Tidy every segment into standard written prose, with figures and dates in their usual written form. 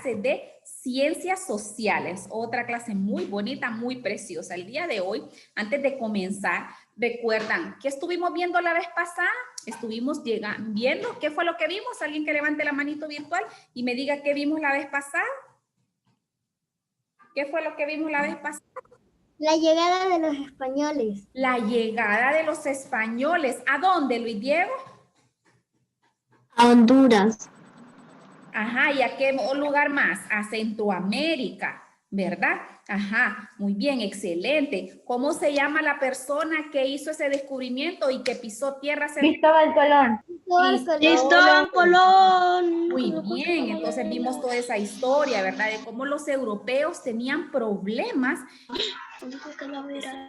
clase de Ciencias Sociales, otra clase muy bonita, muy preciosa. El día de hoy, antes de comenzar, recuerdan que estuvimos viendo la vez pasada, estuvimos viendo, ¿qué fue lo que vimos? Alguien que levante la manito virtual y me diga qué vimos la vez pasada. ¿Qué fue lo que vimos la vez pasada? La llegada de los españoles. La llegada de los españoles. ¿A dónde, Luis Diego? A Honduras. Ajá, ¿y a qué lugar más? A Centroamérica, ¿verdad? Ajá, muy bien, excelente. ¿Cómo se llama la persona que hizo ese descubrimiento y que pisó tierra? Cristóbal Colón. Cristóbal Colón. Muy bien, entonces vimos toda esa historia, ¿verdad? De cómo los europeos tenían problemas. Su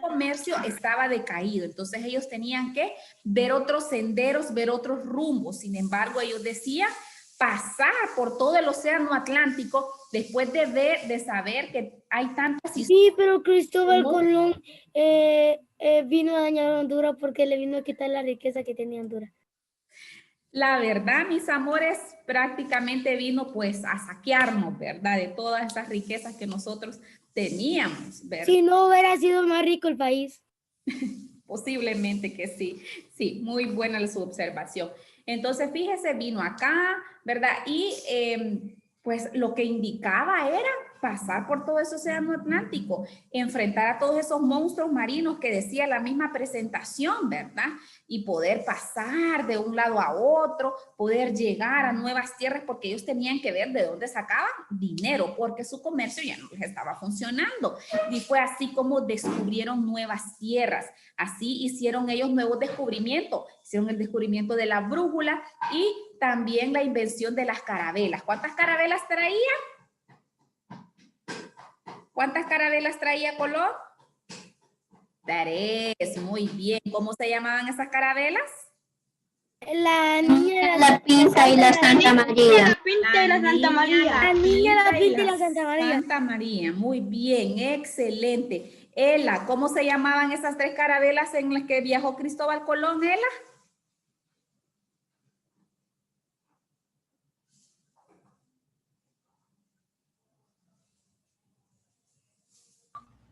comercio estaba decaído, entonces ellos tenían que ver otros senderos, ver otros rumbos. Sin embargo, ellos decían pasar por todo el océano Atlántico después de saber que hay tantas... Sí, pero Cristóbal Colón vino a dañar a Honduras porque le vino a quitar la riqueza que tenía Honduras. La verdad, mis amores, prácticamente vino pues a saquearnos, ¿verdad? De todas esas riquezas que nosotros teníamos, ¿verdad? Si no hubiera sido más rico el país. Posiblemente que sí. Sí, muy buena su observación. Entonces, fíjese, vino acá, ¿verdad? Y pues lo que indicaba era pasar por todo ese océano Atlántico, enfrentar a todos esos monstruos marinos que decía la misma presentación, ¿verdad? Y poder pasar de un lado a otro, poder llegar a nuevas tierras, porque ellos tenían que ver de dónde sacaban dinero, porque su comercio ya no les estaba funcionando. Y fue así como descubrieron nuevas tierras. Así hicieron ellos nuevos descubrimientos. Hicieron el descubrimiento de la brújula y también la invención de las carabelas. ¿Cuántas carabelas traía? ¿Cuántas carabelas traía Colón? 3, muy bien. ¿Cómo se llamaban esas carabelas? La niña, La Pinta y la Santa María. La Pinta y la Santa María. La niña, la Pinta y la Santa María. Santa María, muy bien, excelente. Ela, ¿cómo se llamaban esas 3 carabelas en las que viajó Cristóbal Colón, Ela?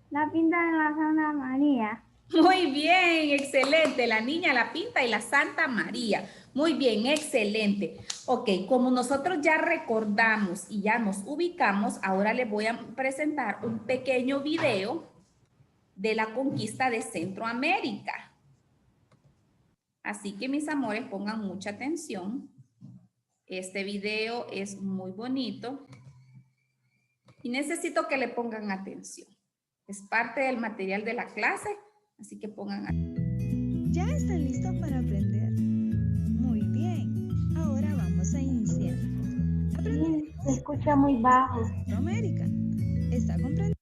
La Pinta de la Santa María. Muy bien, excelente. La niña, la Pinta y la Santa María. Muy bien, excelente. Ok, como nosotros ya recordamos y ya nos ubicamos, ahora les voy a presentar un pequeño video de la conquista de Centroamérica. Así que, mis amores, pongan mucha atención. Este video es muy bonito y necesito que le pongan atención. Es parte del material de la clase, así que pongan atención. ¿Ya están listos para aprender? Muy bien. Ahora vamos a iniciar. Se escucha muy bajo. Centroamérica. Está comprendida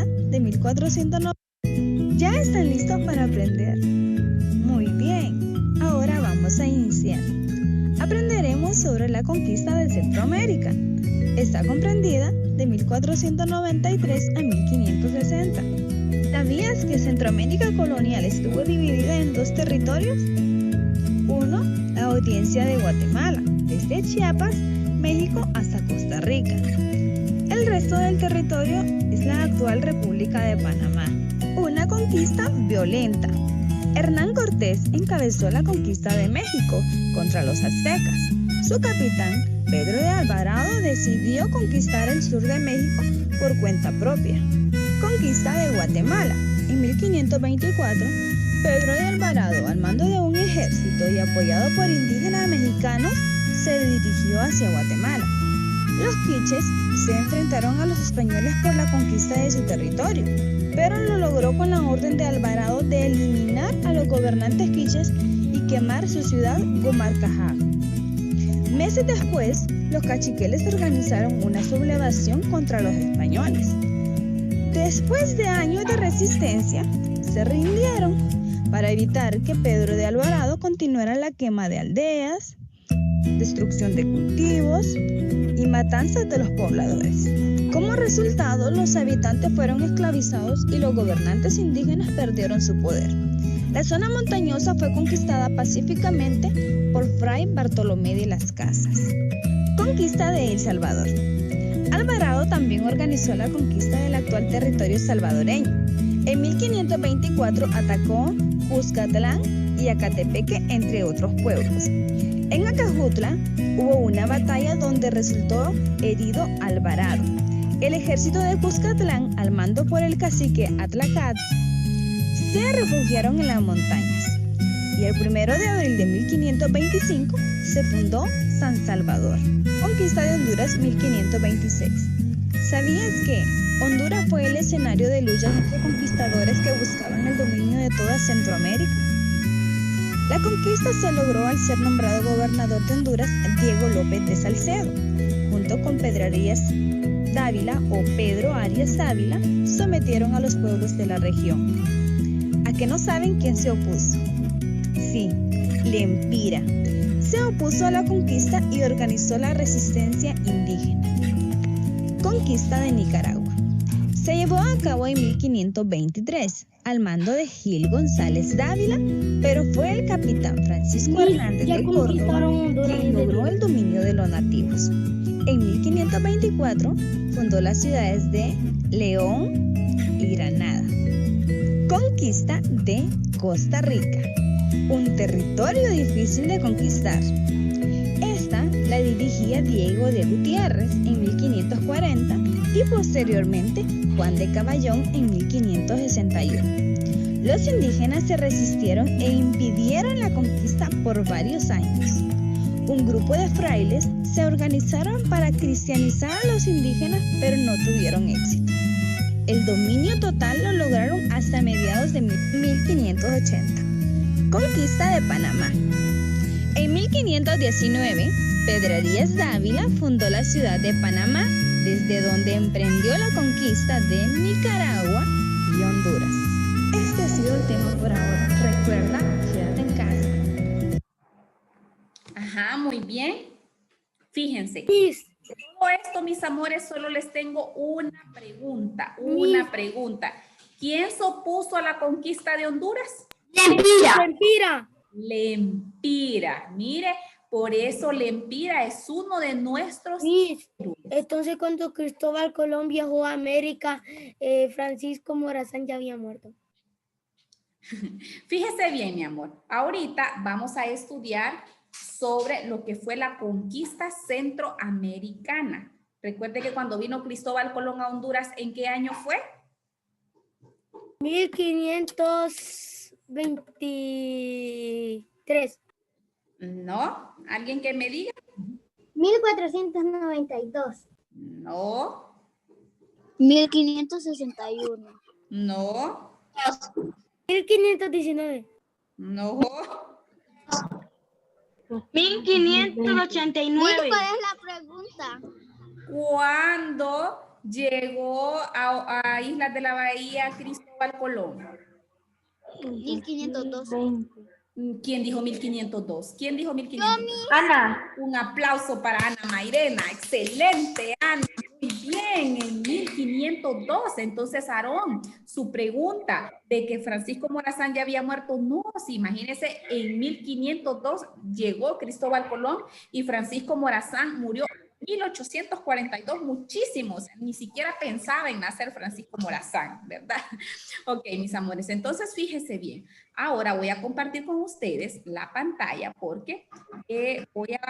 de 1490. ¿Ya están listos para aprender? Muy bien. Ahora vamos a iniciar. Aprenderemos sobre la conquista de Centroamérica. Está comprendida de 1493 a 1560. ¿Sabías que Centroamérica colonial estuvo dividida en 2 territorios? 1. La audiencia de Guatemala, desde Chiapas, México hasta Costa Rica. El resto del territorio es la actual República de Panamá. Una conquista violenta. Hernán Cortés encabezó la conquista de México contra los aztecas. Su capitán, Pedro de Alvarado, decidió conquistar el sur de México por cuenta propia. Conquista de Guatemala. En 1524, Pedro de Alvarado, al mando de un ejército y apoyado por indígenas mexicanos, se dirigió hacia Guatemala. Los quiches se enfrentaron a los españoles por la conquista de su territorio, pero lo logró con la orden de Alvarado de eliminar a los gobernantes quiches y quemar su ciudad Gomarcajá. Meses después, los caciques organizaron una sublevación contra los españoles. Después de años de resistencia, se rindieron para evitar que Pedro de Alvarado continuara la quema de aldeas, destrucción de cultivos y matanzas de los pobladores. Como resultado, los habitantes fueron esclavizados y los gobernantes indígenas perdieron su poder. La zona montañosa fue conquistada pacíficamente por Fray Bartolomé de las Casas. Conquista de El Salvador. Alvarado también organizó la conquista del actual territorio salvadoreño. En 1524 atacó Cuscatlán y Acatepeque, entre otros pueblos. En Acajutla hubo una batalla donde resultó herido Alvarado. El ejército de Cuscatlán, al mando por el cacique Atlacat, se refugiaron en las montañas. Y el 1 de abril de 1525 se fundó San Salvador. Conquista de Honduras 1526. ¿Sabías que Honduras fue el escenario de luchas entre conquistadores que buscaban el dominio de toda Centroamérica? La conquista se logró al ser nombrado gobernador de Honduras Diego López de Salcedo, junto con Pedro Arias Dávila o Pedro Arias Dávila, sometieron a los pueblos de la región. ¿A qué no saben quién se opuso? Sí, Lempira. Se opuso a la conquista y organizó la resistencia indígena. Conquista de Nicaragua. Se llevó a cabo en 1523 al mando de Gil González Dávila, pero fue el capitán Francisco Hernández de Córdoba quien logró el dominio de los nativos. En 1524 fundó las ciudades de León y Granada. Conquista de Costa Rica, un territorio difícil de conquistar. Esta la dirigía Diego de Gutiérrez en 1540 y posteriormente Juan de Caballón en 1561. Los indígenas se resistieron e impidieron la conquista por varios años. Un grupo de frailes se organizaron para cristianizar a los indígenas, pero no tuvieron éxito. El dominio total lo lograron hasta mediados de 1580. Conquista de Panamá. En 1519, Pedro Arias Dávila fundó la ciudad de Panamá, desde donde emprendió la conquista de Nicaragua y Honduras. Este ha sido el tema por ahora. Recuerda, quédate en casa. Ajá, muy bien. Fíjense. Todo esto, mis amores, solo les tengo una pregunta. ¿Quién se opuso a la conquista de Honduras? Lempira. Lempira. Mire, por eso Lempira es uno de nuestros Miss, héroes. entonces cuando Cristóbal Colón viajó a América, Francisco Morazán ya había muerto. Fíjese bien, mi amor. Ahorita vamos a estudiar sobre lo que fue la conquista centroamericana. Recuerde que cuando vino Cristóbal Colón a Honduras, ¿en qué año fue? 1523. No. ¿Alguien que me diga? 1492. No. 1561. No. 1519. No. 1589. ¿Cuál es la pregunta? ¿Cuándo llegó a Islas de la Bahía Cristóbal Colón? 1502. ¿Quién dijo 1502? ¿Quién dijo 1502? Ana. Un aplauso para Ana Mairena. Excelente, Ana. Muy bien, en 1502. Entonces, Aarón, su pregunta de que Francisco Morazán ya había muerto, no, sí, imagínense, en 1502 llegó Cristóbal Colón y Francisco Morazán murió en 1842, muchísimos, ni siquiera pensaba en nacer Francisco Morazán, ¿verdad? Ok, mis amores, entonces fíjese bien. Ahora voy a compartir con ustedes la pantalla porque voy a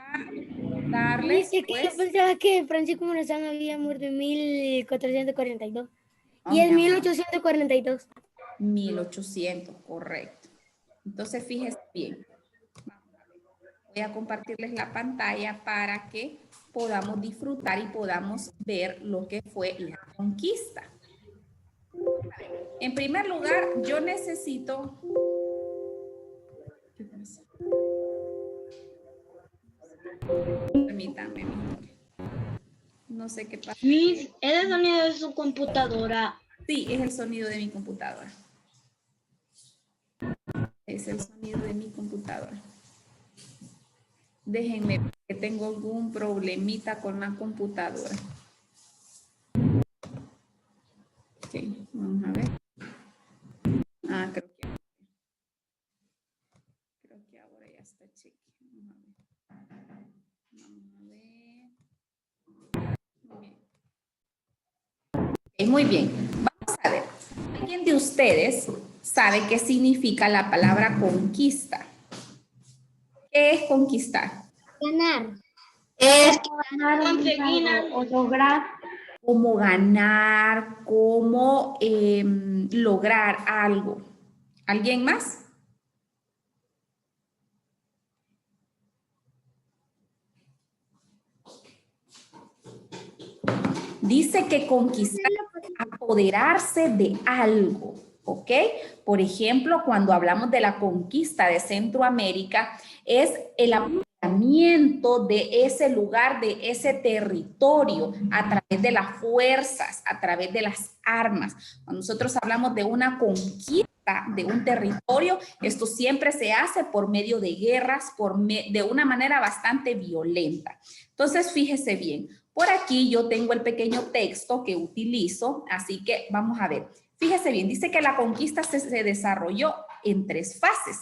darles... Yo pensaba que Francisco Morazán había muerto en 1442. Y en 1842. 1800, correcto. Entonces, fíjense bien. Voy a compartirles la pantalla para que podamos disfrutar y podamos ver lo que fue la conquista. En primer lugar, yo necesito... ¿Qué pasa? Permítanme. No sé qué pasa. Miss, ¿es el sonido de su computadora? Sí, es el sonido de mi computadora. Es el sonido de mi computadora. Déjenme, que tengo algún problemita con la computadora. Ok, vamos a ver. Ah, creo que... cheque. Vamos a ver. Muy bien. Vamos a ver. ¿Alguien de ustedes sabe qué significa la palabra conquista? ¿Qué es conquistar? Ganar. Es Conseguir o lograr. Cómo ganar, cómo lograr algo. ¿Alguien más? Dice que conquistar es apoderarse de algo, ¿ok? Por ejemplo, cuando hablamos de la conquista de Centroamérica, es el apoderamiento de ese lugar, de ese territorio, a través de las fuerzas, a través de las armas. Cuando nosotros hablamos de una conquista de un territorio, esto siempre se hace por medio de guerras, de una manera bastante violenta. Entonces, fíjese bien. Por aquí yo tengo el pequeño texto que utilizo, así que vamos a ver. Fíjese bien, dice que la conquista se desarrolló en 3 fases.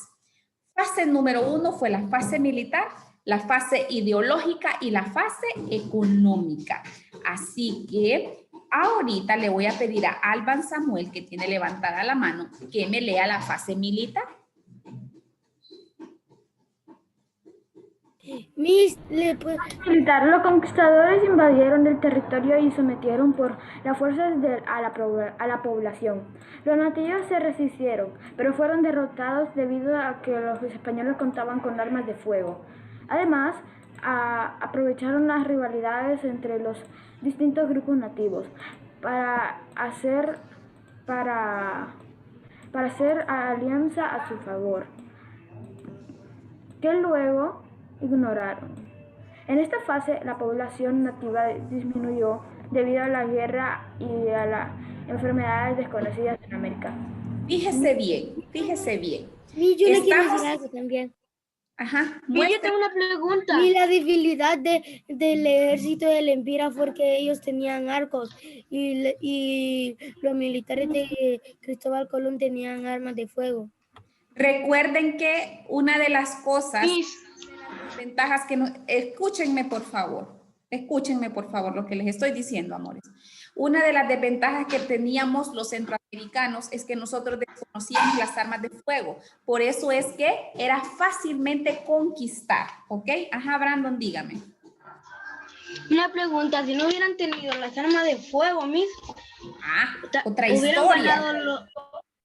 Fase número 1 fue la fase militar, la fase ideológica y la fase económica. Así que ahorita le voy a pedir a Alban Samuel, que tiene levantada la mano, que me lea la fase militar. Los conquistadores invadieron el territorio y sometieron por las fuerzas a la población. Los nativos se resistieron, pero fueron derrotados debido a que los españoles contaban con armas de fuego. Además, aprovecharon las rivalidades entre los distintos grupos nativos para hacer alianza a su favor, que luego ignoraron. En esta fase, la población nativa disminuyó debido a la guerra y a las enfermedades desconocidas en América. Fíjese bien, fíjese bien. Y yo le quiero decir algo también. Ajá. Y yo tengo una pregunta. Y la debilidad del ejército del Empira fue que ellos tenían arcos y los militares de Cristóbal Colón tenían armas de fuego. Recuerden que una de las cosas, ventajas que escúchenme por favor lo que les estoy diciendo, amores. Una de las desventajas que teníamos los centroamericanos es que nosotros desconocíamos las armas de fuego. Por eso es que era fácilmente conquistar, ¿ok? Ajá, Brandon, dígame. Una pregunta, si no hubieran tenido las armas de fuego,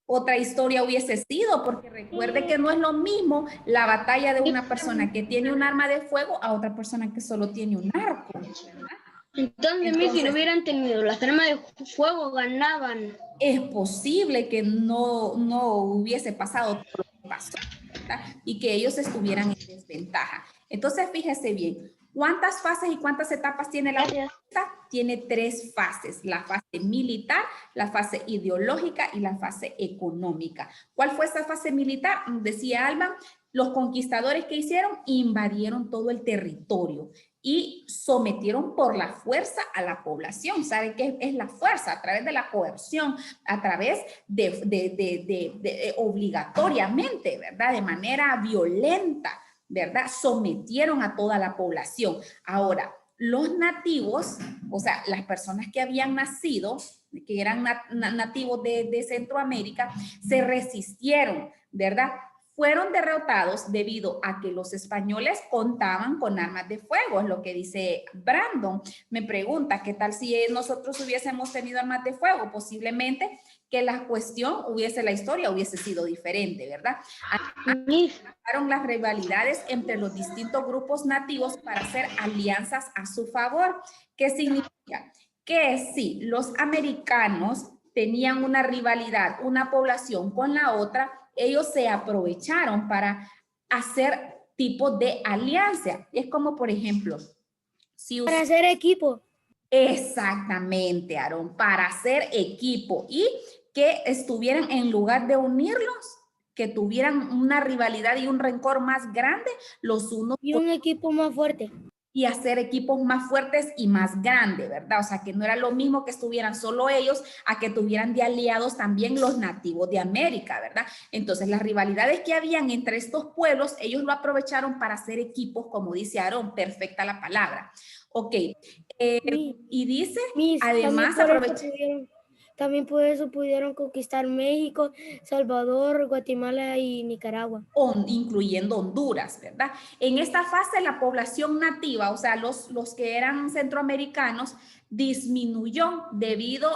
Otra historia hubiese sido, porque recuerde que no es lo mismo la batalla de una persona que tiene un arma de fuego a otra persona que solo tiene un arco, ¿verdad? Entonces, si no hubieran tenido las armas de fuego, ganaban. Es posible que no hubiese pasado todo lo que pasó, ¿verdad? Y que ellos estuvieran en desventaja. Entonces, fíjese bien, ¿cuántas fases y cuántas etapas tiene la conquista? Tiene 3 fases, la fase militar, la fase ideológica y la fase económica. ¿Cuál fue esa fase militar? Decía Alba, los conquistadores que hicieron, invadieron todo el territorio y sometieron por la fuerza a la población. ¿Sabe qué es la fuerza? A través de la coerción, a través de obligatoriamente, ¿verdad? De manera violenta, ¿verdad? Sometieron a toda la población. Ahora, los nativos, o sea, las personas que habían nacido, que eran nativos de Centroamérica, se resistieron, ¿verdad? Fueron derrotados debido a que los españoles contaban con armas de fuego, es lo que dice Brandon. Me pregunta, ¿qué tal si nosotros hubiésemos tenido armas de fuego? Posiblemente que la historia hubiese sido diferente, ¿verdad? Comenzaron las rivalidades entre los distintos grupos nativos para hacer alianzas a su favor. ¿Qué significa? Que si los americanos tenían una rivalidad, una población con la otra, ellos se aprovecharon para hacer tipo de alianza. Es como, por ejemplo, si para hacer equipo. Exactamente, Aarón, para hacer equipo y que estuvieran, en lugar de unirlos, que tuvieran una rivalidad y un rencor más grande, los unos... Y un equipo más fuerte. y hacer equipos más fuertes y más grandes, ¿verdad? O sea, que no era lo mismo que estuvieran solo ellos a que tuvieran de aliados también los nativos de América, ¿verdad? Entonces, las rivalidades que habían entre estos pueblos, ellos lo aprovecharon para hacer equipos, como dice Aarón, perfecta la palabra. Ok, y dice, además también por eso pudieron conquistar México, Salvador, Guatemala y Nicaragua. Incluyendo Honduras, ¿verdad? En esta fase la población nativa, o sea, los que eran centroamericanos, disminuyó debido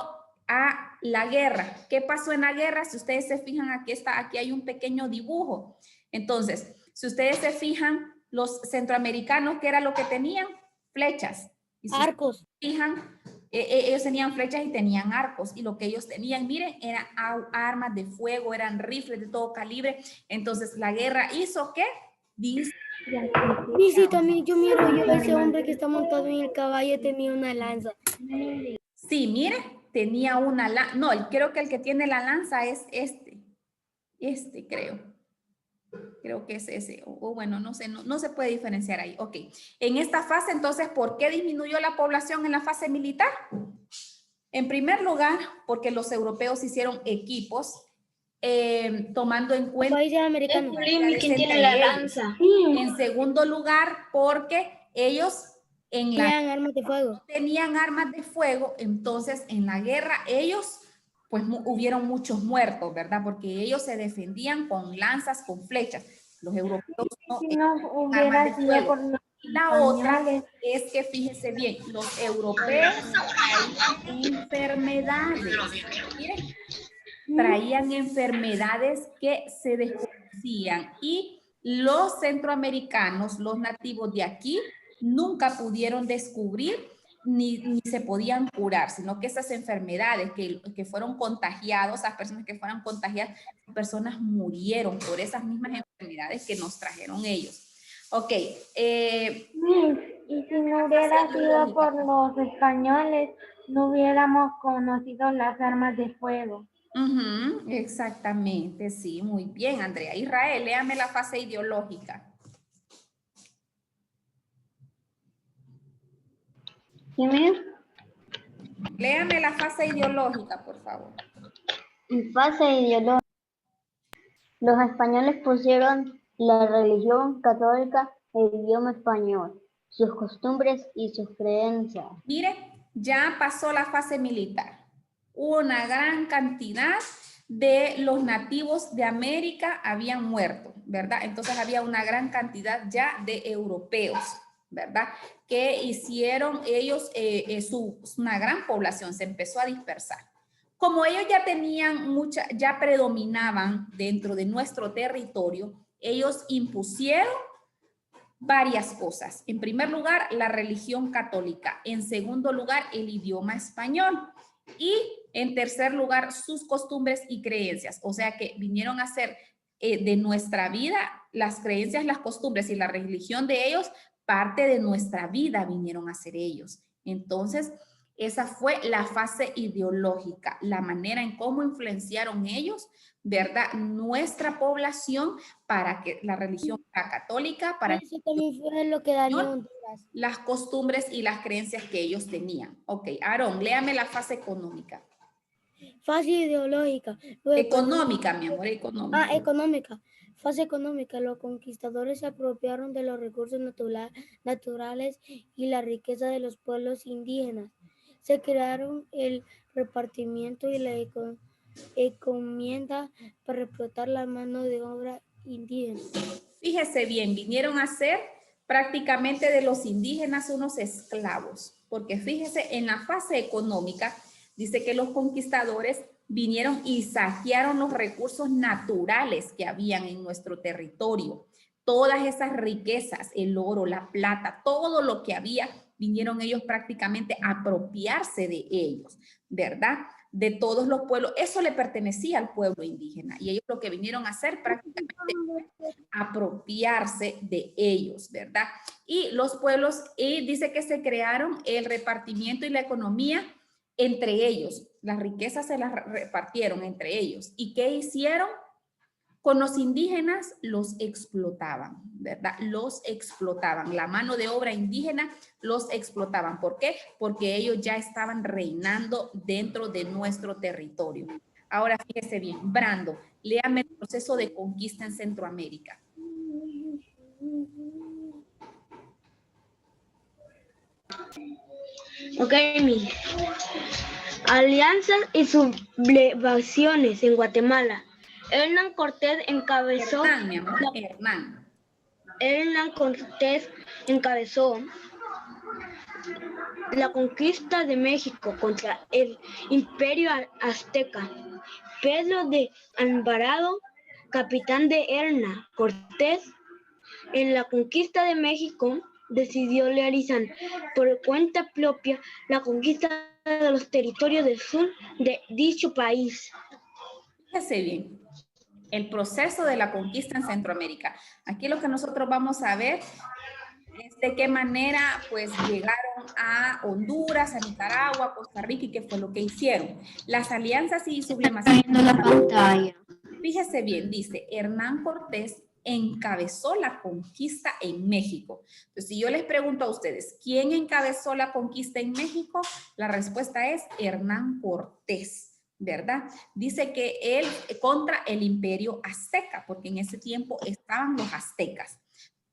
a la guerra. ¿Qué pasó en la guerra? Si ustedes se fijan, aquí hay un pequeño dibujo. Entonces, si ustedes se fijan, los centroamericanos, ¿qué era lo que tenían? Flechas. Y si arcos. Se fijan, ellos tenían flechas y tenían arcos, y lo que ellos tenían, miren, eran armas de fuego, eran rifles de todo calibre. Entonces la guerra hizo ¿qué? Sí, también yo ese hombre que está montado en el caballo tenía una lanza. Sí, mire, tenía una lanza. No, creo que el que tiene la lanza es este creo que es ese, o bueno, no sé, no se puede diferenciar ahí. Ok, en esta fase, entonces, ¿por qué disminuyó la población en la fase militar? En primer lugar, porque los europeos hicieron equipos tomando en cuenta países americanos. ¿Quién tiene la lanza? En segundo lugar, porque ellos tenían armas de fuego. Tenían armas de fuego, entonces en la guerra ellos pues hubieron muchos muertos, ¿verdad? Porque ellos se defendían con lanzas, con flechas. Los europeos no armas de fuego. Y la otra es que fíjense bien, los europeos traían enfermedades. Miren, traían enfermedades que se desconocían y los centroamericanos, los nativos de aquí, nunca pudieron descubrir ni se podían curar, sino que esas enfermedades que fueron contagiadas, las personas que fueron contagiadas, personas murieron por esas mismas enfermedades que nos trajeron ellos. Ok. Y si no hubiera sido por los españoles, no hubiéramos conocido las armas de fuego. Exactamente, sí, muy bien, Andrea. Israel, léame la fase ideológica. Léame la fase ideológica, por favor. En fase ideológica, los españoles pusieron la religión católica, el idioma español, sus costumbres y sus creencias. Mire, ya pasó la fase militar. Una gran cantidad de los nativos de América habían muerto, ¿verdad? Entonces había una gran cantidad ya de europeos, ¿verdad? Que hicieron ellos, una gran población se empezó a dispersar. Como ellos ya tenían ya predominaban dentro de nuestro territorio, ellos impusieron varias cosas. En primer lugar, la religión católica. En segundo lugar, el idioma español. Y en tercer lugar, sus costumbres y creencias. O sea que vinieron a hacer de nuestra vida las creencias, las costumbres y la religión de ellos, parte de nuestra vida vinieron a ser ellos. Entonces, esa fue la fase ideológica, la manera en cómo influenciaron ellos, ¿verdad? Nuestra población para que la religión sea católica, para eso también fue lo que dañó Honduras. Las costumbres y las creencias que ellos tenían. Ok, Aarón, léame la fase económica. Fase ideológica. Económica, mi amor, económica. Económica. Fase económica. Los conquistadores se apropiaron de los recursos naturales y la riqueza de los pueblos indígenas. Se crearon el repartimiento y la encomienda para explotar la mano de obra indígena. Fíjese bien, vinieron a ser prácticamente de los indígenas unos esclavos, porque fíjese, en la fase económica dice que los conquistadores vinieron y saquearon los recursos naturales que habían en nuestro territorio. Todas esas riquezas, el oro, la plata, todo lo que había, vinieron ellos prácticamente a apropiarse de ellos, ¿verdad? De todos los pueblos. Eso le pertenecía al pueblo indígena y ellos lo que vinieron a hacer prácticamente apropiarse de ellos, ¿verdad? Y los pueblos, y dice que se crearon el repartimiento y la economía entre ellos. Las riquezas se las repartieron entre ellos. ¿Y qué hicieron? Con los indígenas los explotaban, ¿verdad? Los explotaban. La mano de obra indígena los explotaban. ¿Por qué? Porque ellos ya estaban reinando dentro de nuestro territorio. Ahora fíjese bien, Brando, léame el proceso de conquista en Centroamérica. Ok, mi. Alianzas y sublevaciones en Guatemala. Hernán Cortés encabezó. Hernán, mi amor, Hernán. Hernán Cortés encabezó la conquista de México contra el Imperio Azteca. Pedro de Alvarado, capitán de Hernán Cortés, en la conquista de México, decidió realizar por cuenta propia la conquista de los territorios del sur de dicho país. Fíjese bien, el proceso de la conquista en Centroamérica. Aquí lo que nosotros vamos a ver es de qué manera pues llegaron a Honduras, a Nicaragua, a Costa Rica y qué fue lo que hicieron. Las alianzas y sublimaciones. La pantalla. Fíjese bien, dice Hernán Cortés encabezó la conquista en México. Entonces, si yo les pregunto a ustedes, ¿quién encabezó la conquista en México? La respuesta es Hernán Cortés, ¿verdad? Dice que él contra el Imperio Azteca, porque en ese tiempo estaban los aztecas.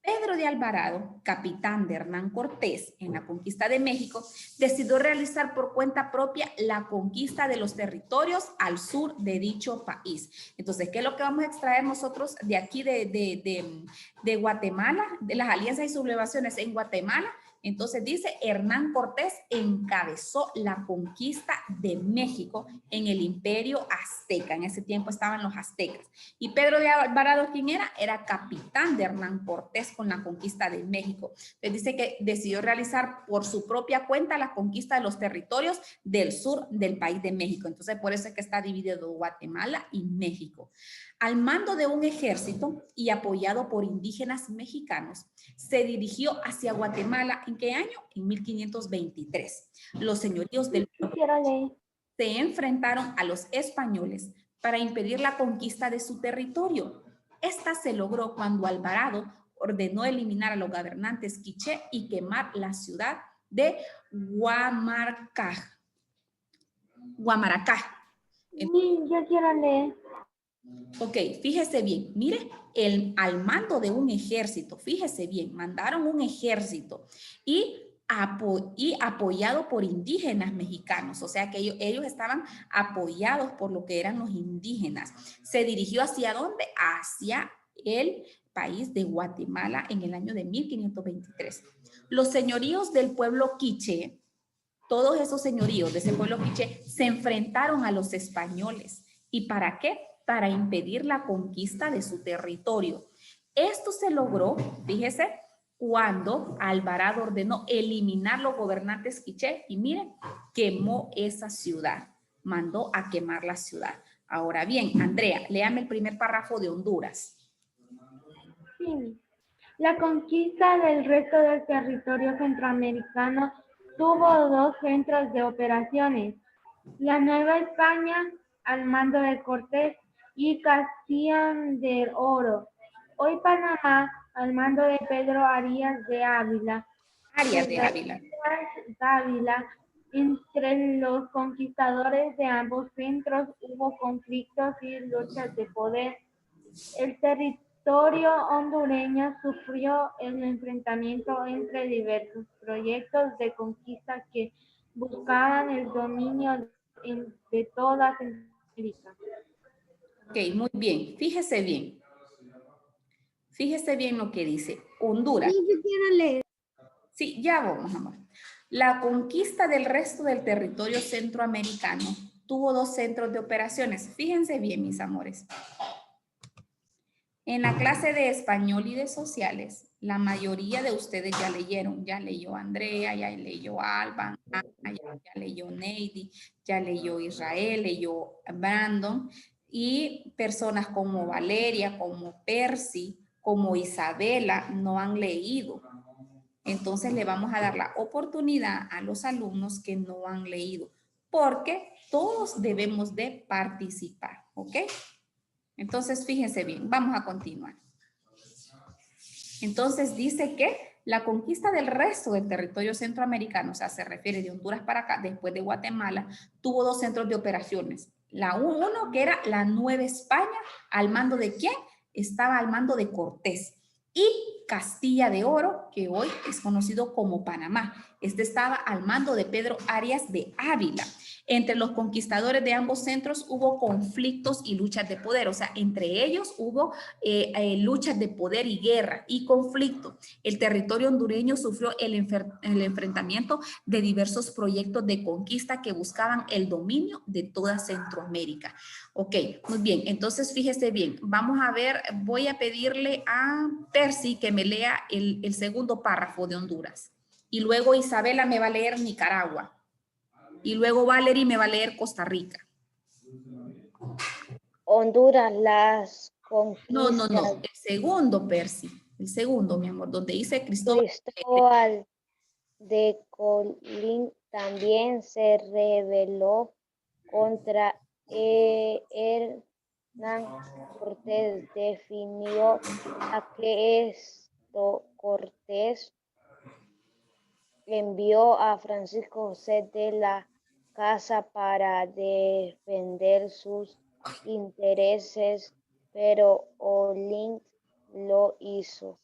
Pedro de Alvarado, capitán de Hernán Cortés en la conquista de México, decidió realizar por cuenta propia la conquista de los territorios al sur de dicho país. Entonces, ¿qué es lo que vamos a extraer nosotros de aquí de Guatemala, de las alianzas y sublevaciones en Guatemala? Entonces dice, Hernán Cortés encabezó la conquista de México en el Imperio Azteca. En ese tiempo estaban los aztecas. Y Pedro de Alvarado, ¿quién era? Era capitán de Hernán Cortés con la conquista de México. Entonces dice que decidió realizar por su propia cuenta la conquista de los territorios del sur del país de México. Entonces por eso es que está dividido Guatemala y México. Al mando de un ejército y apoyado por indígenas mexicanos, se dirigió hacia Guatemala. ¿En qué año? En 1523. Los señoríos del pueblo se enfrentaron a los españoles para impedir la conquista de su territorio. Esta se logró cuando Alvarado ordenó eliminar a los gobernantes quiché y quemar la ciudad de Huamaracá. Yo quiero leer. Ok, fíjese bien, mire, al mando de un ejército, fíjese bien, mandaron un ejército y apoyado por indígenas mexicanos, o sea que ellos estaban apoyados por lo que eran los indígenas. Se dirigió ¿hacia dónde? Hacia el país de Guatemala en el año de 1523. Los señoríos del pueblo quiché, todos esos señoríos de ese pueblo quiché se enfrentaron a los españoles. ¿Y para qué? Para impedir la conquista de su territorio. Esto se logró, fíjese, cuando Alvarado ordenó eliminar los gobernantes quiché y miren, quemó esa ciudad, mandó a quemar la ciudad. Ahora bien, Andrea, léame el primer párrafo de Honduras. Sí. La conquista del resto del territorio centroamericano tuvo dos centros de operaciones. La Nueva España, al mando de Cortés, y Castilla del Oro. Hoy Panamá, al mando de Pedro Arias de Ávila. Entre los conquistadores de ambos centros hubo conflictos y luchas de poder. El territorio hondureño sufrió el enfrentamiento entre diversos proyectos de conquista que buscaban el dominio de toda Centroamérica. Ok, muy bien. Fíjese bien. Fíjese bien lo que dice. Honduras. Sí, yo quiero leer. Sí, ya vamos, amor. La conquista del resto del territorio centroamericano tuvo dos centros de operaciones. Fíjense bien, mis amores. En la clase de español y de sociales, la mayoría de ustedes ya leyeron. Ya leyó Andrea, ya leyó Alba, ya leyó Neidy, ya leyó Israel, leyó Brandon. Y personas como Valeria, como Percy, como Isabela no han leído. Entonces le vamos a dar la oportunidad a los alumnos que no han leído, porque todos debemos de participar, ¿ok? Entonces, fíjense bien, vamos a continuar. Entonces, dice que la conquista del resto del territorio centroamericano, o sea, se refiere de Honduras para acá, después de Guatemala, tuvo 2 centros de operaciones. Uno que era la Nueva España, ¿al mando de quién? Estaba al mando de Cortés. Y Castilla de Oro, que hoy es conocido como Panamá. Este estaba al mando de Pedro Arias de Ávila. Entre los conquistadores de ambos centros hubo conflictos y luchas de poder, o sea, entre ellos hubo luchas de poder y guerra y conflicto. El territorio hondureño sufrió el enfrentamiento de diversos proyectos de conquista que buscaban el dominio de toda Centroamérica. Ok, muy bien, entonces fíjese bien, vamos a ver, voy a pedirle a Percy que me lea el segundo párrafo de Honduras y luego Isabela me va a leer Nicaragua. Y luego Valerie me va a leer Costa Rica. Honduras, las conquistas. No. El segundo, Percy. El segundo, mi amor, donde dice Cristóbal. Cristóbal de Colín también se rebeló contra Hernán Cortés. Definió a que esto Cortés envió a Francisco José de la Casa para defender sus intereses, pero Olin lo hizo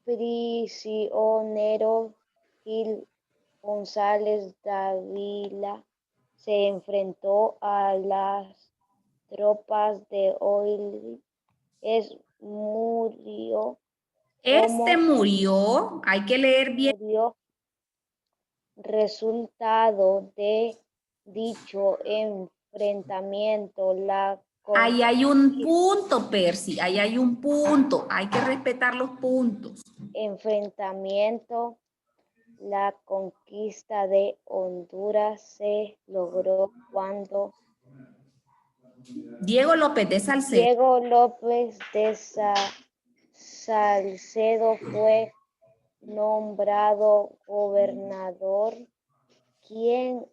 prisionero. Gil González Dávila se enfrentó a las tropas de Olin. Murió. Murió, hay que leer bien. Murió. Resultado de dicho enfrentamiento, Ahí hay un punto, Percy, ahí hay un punto, hay que respetar los puntos. Enfrentamiento, la conquista de Honduras se logró cuando Diego López de Salcedo. Diego López de Salcedo fue nombrado gobernador, quien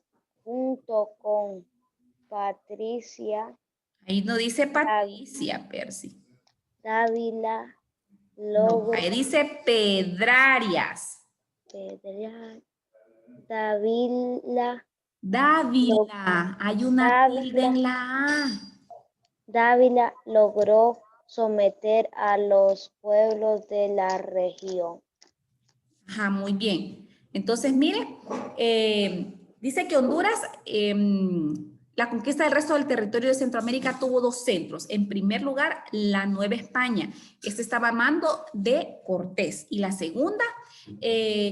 junto con Patricia. Ahí no dice Patricia, Percy. Dávila logró. No, ahí dice Pedrarias. Dávila, hay una tilde en la A. Dávila logró someter a los pueblos de la región. Ajá, muy bien. Entonces, mire, dice que Honduras, la conquista del resto del territorio de Centroamérica tuvo 2 centros. En primer lugar, la Nueva España. Este estaba a mando de Cortés. Y la segunda,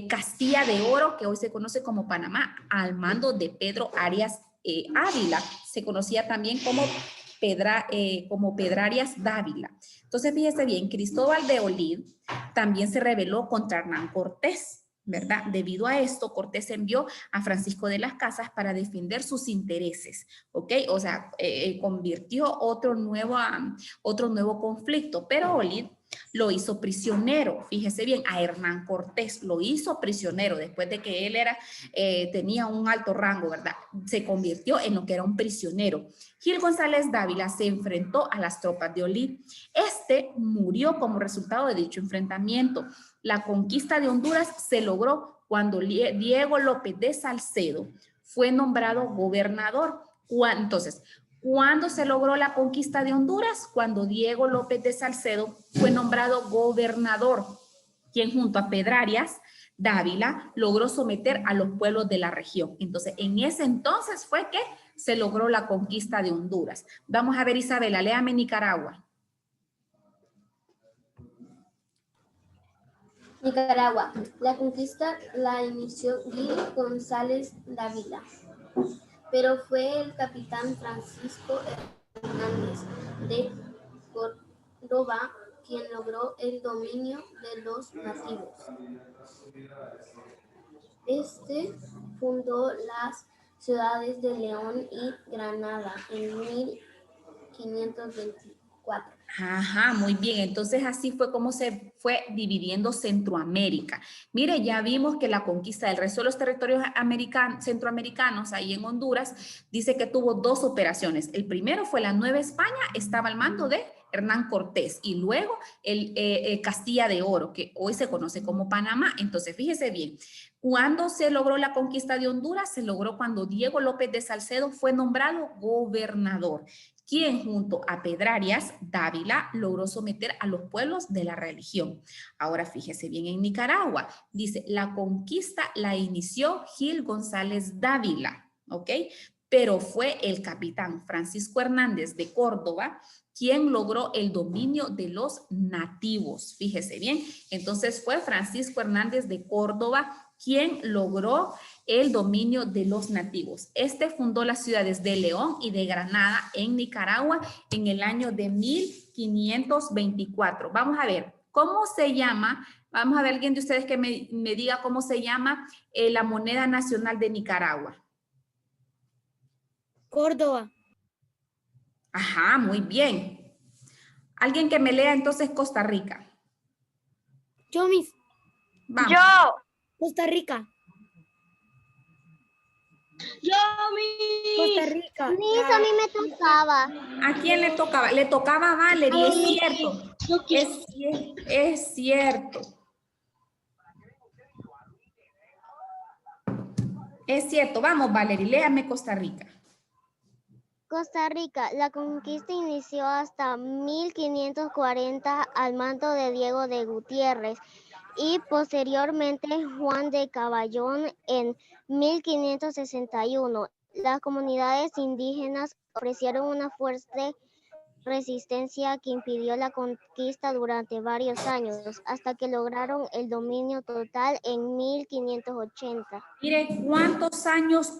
Castilla de Oro, que hoy se conoce como Panamá, al mando de Pedro Arias Ávila. Se conocía también como Pedrarias Dávila. Entonces, fíjese bien, Cristóbal de Olid también se rebeló contra Hernán Cortés, ¿verdad? Debido a esto, Cortés envió a Francisco de las Casas para defender sus intereses, ¿ok? O sea, convirtió otro nuevo conflicto, pero Olid lo hizo prisionero, fíjese bien, a Hernán Cortés lo hizo prisionero después de que él tenía un alto rango, ¿verdad? Se convirtió en lo que era un prisionero. Gil González Dávila se enfrentó a las tropas de Olid. Este murió como resultado de dicho enfrentamiento. La conquista de Honduras se logró cuando Diego López de Salcedo fue nombrado gobernador. Entonces, ¿cuándo se logró la conquista de Honduras? Cuando Diego López de Salcedo fue nombrado gobernador, quien junto a Pedrarias Dávila logró someter a los pueblos de la región. Entonces, en ese entonces fue que se logró la conquista de Honduras. Vamos a ver, Isabela, léame Nicaragua. Nicaragua. La conquista la inició Gil González Dávila, pero fue el capitán Francisco Hernández de Córdoba quien logró el dominio de los nativos. Este fundó las ciudades de León y Granada en 1524. Ajá, muy bien. Entonces así fue como se fue dividiendo Centroamérica. Mire, ya vimos que la conquista del resto de los territorios centroamericanos, ahí en Honduras, dice que tuvo 2 operaciones. El primero fue la Nueva España, estaba al mando de Hernán Cortés, y luego el Castilla de Oro, que hoy se conoce como Panamá. Entonces, fíjese bien, ¿cuándo se logró la conquista de Honduras? Se logró cuando Diego López de Salcedo fue nombrado gobernador, quien junto a Pedrarias Dávila logró someter a los pueblos de la religión. Ahora fíjese bien en Nicaragua, dice, la conquista la inició Gil González Dávila, ¿ok? Pero fue el capitán Francisco Hernández de Córdoba quien logró el dominio de los nativos. Fíjese bien, entonces fue Francisco Hernández de Córdoba quien logró el dominio de los nativos. Este fundó las ciudades de León y de Granada en Nicaragua en el año de 1524. Vamos a ver, ¿cómo se llama? Vamos a ver, alguien de ustedes que me diga cómo se llama la moneda nacional de Nicaragua. Córdoba. Ajá, muy bien. Alguien que me lea entonces Costa Rica. Yo, Miss. Vamos. Yo. Costa Rica. Yo, Miss. Costa Rica. Miss, a mí me tocaba. ¿A quién le tocaba? Le tocaba a Valerie, es cierto. Es cierto. Es cierto. Vamos, Valerie, léame Costa Rica. Costa Rica, la conquista inició hasta 1540 al mando de Diego de Gutiérrez y posteriormente Juan de Caballón en 1561. Las comunidades indígenas ofrecieron una fuerte resistencia que impidió la conquista durante varios años, hasta que lograron el dominio total en 1580. Mire, ¿cuántos años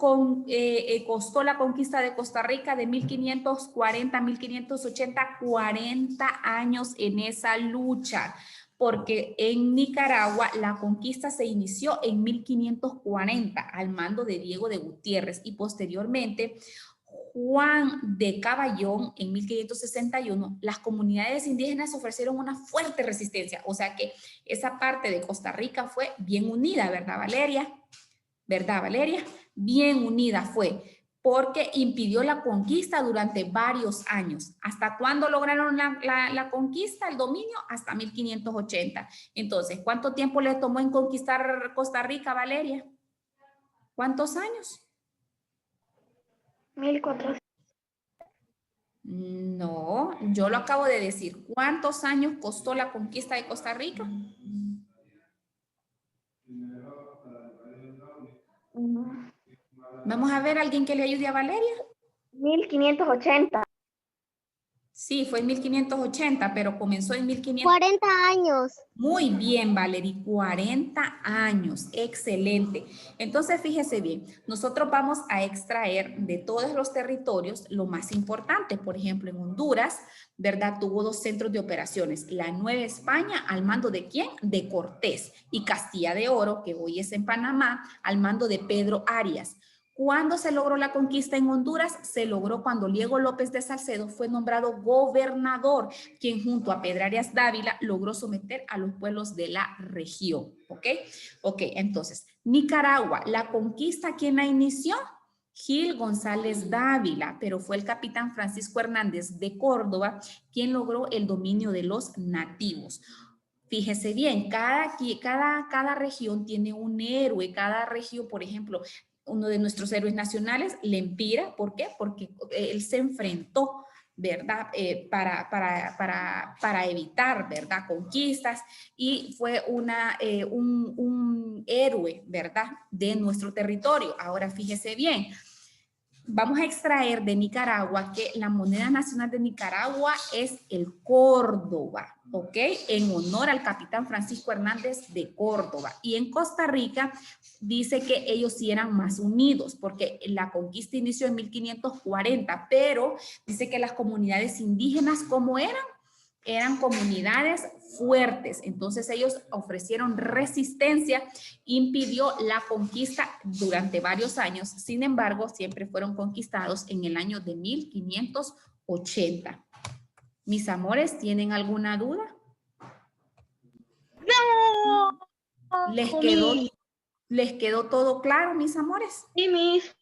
costó la conquista de Costa Rica de 1540 a 1580? 40 años en esa lucha, porque en Nicaragua la conquista se inició en 1540 al mando de Diego de Gutiérrez y posteriormente Juan de Caballón en 1561, las comunidades indígenas ofrecieron una fuerte resistencia, o sea que esa parte de Costa Rica fue bien unida, ¿verdad, Valeria? ¿Verdad, Valeria? Bien unida fue, porque impidió la conquista durante varios años. ¿Hasta cuándo lograron la conquista, el dominio? Hasta 1580. Entonces, ¿cuánto tiempo le tomó en conquistar Costa Rica, Valeria? ¿Cuántos años? 1400. No, yo lo acabo de decir. ¿Cuántos años costó la conquista de Costa Rica? Vamos a ver, ¿alguien que le ayude a Valeria? 1580. Sí, fue en 1580, pero comenzó en 1500. 40 años. Muy bien, Valerie, 40 años, excelente. Entonces, fíjese bien, nosotros vamos a extraer de todos los territorios lo más importante. Por ejemplo, en Honduras, ¿verdad? Tuvo 2 centros de operaciones. La Nueva España, ¿al mando de quién? De Cortés. Y Castilla de Oro, que hoy es en Panamá, al mando de Pedro Arias. ¿Cuándo se logró la conquista en Honduras? Se logró cuando Diego López de Salcedo fue nombrado gobernador, quien junto a Pedrarias Dávila logró someter a los pueblos de la región. ¿Ok? Ok, entonces, Nicaragua, la conquista, ¿quién la inició? Gil González Dávila, pero fue el capitán Francisco Hernández de Córdoba quien logró el dominio de los nativos. Fíjese bien, cada región tiene un héroe, cada región, por ejemplo, uno de nuestros héroes nacionales, Lempira, ¿por qué? Porque él se enfrentó, ¿verdad? Para evitar, ¿verdad? Conquistas y fue un héroe, ¿verdad? De nuestro territorio. Ahora fíjese bien, vamos a extraer de Nicaragua que la moneda nacional de Nicaragua es el Córdoba, ¿ok? En honor al capitán Francisco Hernández de Córdoba. Y en Costa Rica dice que ellos sí eran más unidos porque la conquista inició en 1540, pero dice que las comunidades indígenas, ¿cómo eran? Eran comunidades fuertes, entonces ellos ofrecieron resistencia, impidió la conquista durante varios años, sin embargo, siempre fueron conquistados en el año de 1580. Mis amores, ¿tienen alguna duda? No. ¿Les quedó todo claro, mis amores? Sí, Miss.